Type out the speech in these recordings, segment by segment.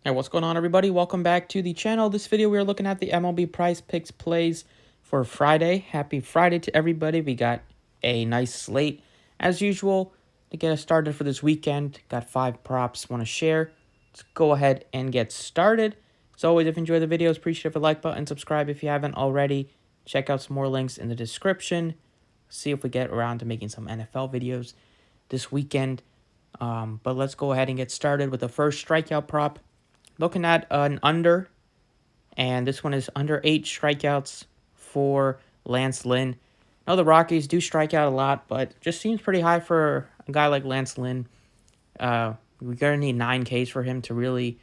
Hey, what's going on, everybody? Welcome back to the channel. This video, we are looking at the MLB Prizepicks plays for Friday. Happy Friday to everybody. We got a nice slate, as usual, to get us started for this weekend. Got 5 props want to share. Let's go ahead and get started. As always, if you enjoy the videos, appreciate if a like button, subscribe if you haven't already. Check out some more links in the description. See if we get around to making some NFL videos this weekend. But let's go ahead and get started with the first strikeout prop. Looking at an under, and this one is under 8 strikeouts for Lance Lynn. I know the Rockies do strike out a lot, but just seems pretty high for a guy like Lance Lynn. We're going to need 9 Ks for him to really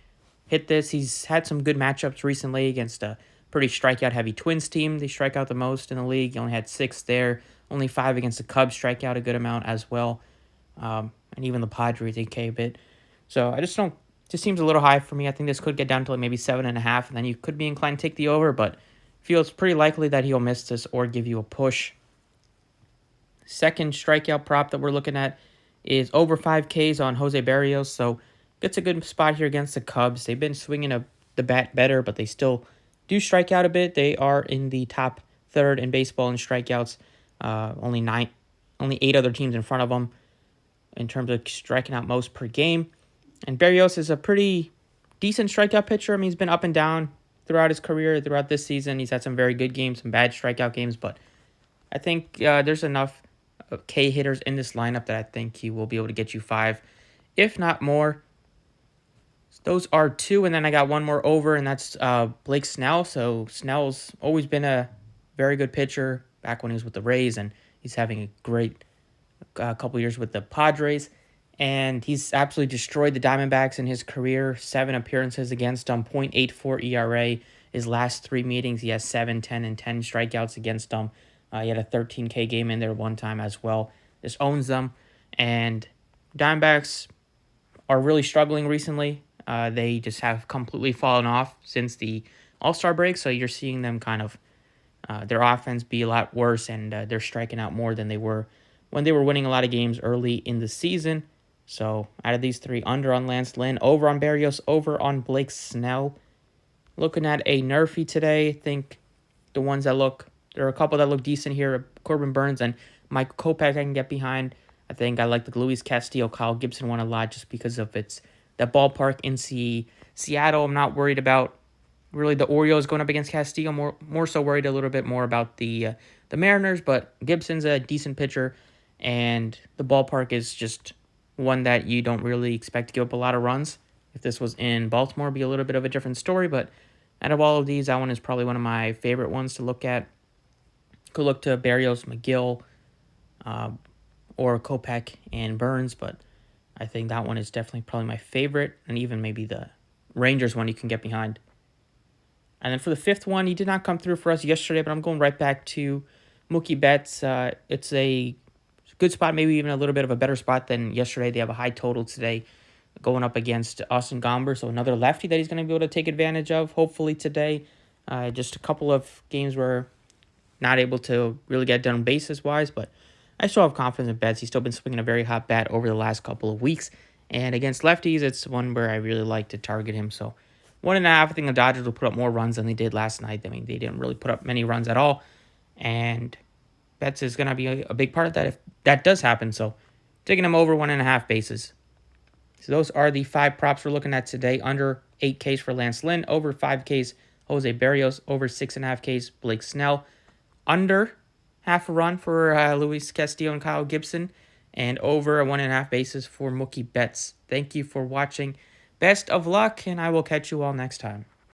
hit this. He's had some good matchups recently against a pretty strikeout-heavy Twins team. They strike out the most in the league. He only had 6 there. Only 5 against the Cubs, strike out a good amount as well. And even the Padres, they K a bit. So I just don't. Just seems a little high for me. I think this could get down to like maybe 7.5, and then you could be inclined to take the over, but feels pretty likely that he'll miss this or give you a push. Second strikeout prop that we're looking at is over 5 Ks on Jose Barrios, so gets a good spot here against the Cubs. They've been swinging the bat better, but they still do strike out a bit. They are in the top third in baseball in strikeouts. Only 8 other teams in front of them in terms of striking out most per game. And Barrios is a pretty decent strikeout pitcher. I mean, he's been up and down throughout his career, throughout this season. He's had some very good games, some bad strikeout games, but I think there's enough K hitters in this lineup that I think he will be able to get you 5, if not more. Those are 2, and then I got one more over, and that's Blake Snell. So Snell's always been a very good pitcher back when he was with the Rays, and he's having a great couple years with the Padres. And he's absolutely destroyed the Diamondbacks in his career. 7 appearances against them, 0.84 ERA. His last 3 meetings, he has 7, 10, and 10 strikeouts against them. He had a 13K game in there one time as well. Just owns them. And Diamondbacks are really struggling recently. They just have completely fallen off since the All-Star break. So you're seeing them kind of, their offense be a lot worse, and they're striking out more than they were when they were winning a lot of games early in the season. So out of these 3, under on Lance Lynn, over on Barrios, over on Blake Snell. Looking at a Nerfy today, I think the ones that there are a couple that look decent here. Corbin Burns and Mike Kopech I can get behind. I think I like the Luis Castillo, Kyle Gibson one a lot just because of that ballpark in Seattle. I'm not worried about really the Orioles going up against Castillo. More so worried a little bit more about the Mariners, but Gibson's a decent pitcher, and the ballpark is just one that you don't really expect to give up a lot of runs. If this was in Baltimore, it'd be a little bit of a different story, but out of all of these, that one is probably one of my favorite ones to look at. Could look to Barrios, McGill, or Kopech and Burns, but I think that one is definitely probably my favorite, and even maybe the Rangers one you can get behind. And then for the 5th one, he did not come through for us yesterday, but I'm going right back to Mookie Betts. It's a good spot, maybe even a little bit of a better spot than yesterday. They have a high total today going up against Austin Gomber, so another lefty that he's going to be able to take advantage of, hopefully today. Just a couple of games where not able to really get done bases-wise, but I still have confidence in Betts. He's still been swinging a very hot bat over the last couple of weeks, and against lefties, it's one where I really like to target him. So 1.5, I think the Dodgers will put up more runs than they did last night. I mean, they didn't really put up many runs at all, and Betts is going to be a big part of that if that does happen. So taking him over 1.5 bases. So those are the 5 props we're looking at today. Under 8 Ks for Lance Lynn, over 5 Ks Jose Barrios, over 6.5 Ks Blake Snell, under half a run for Luis Castillo and Kyle Gibson, and over 1.5 bases for Mookie Betts. Thank you for watching. Best of luck, and I will catch you all next time.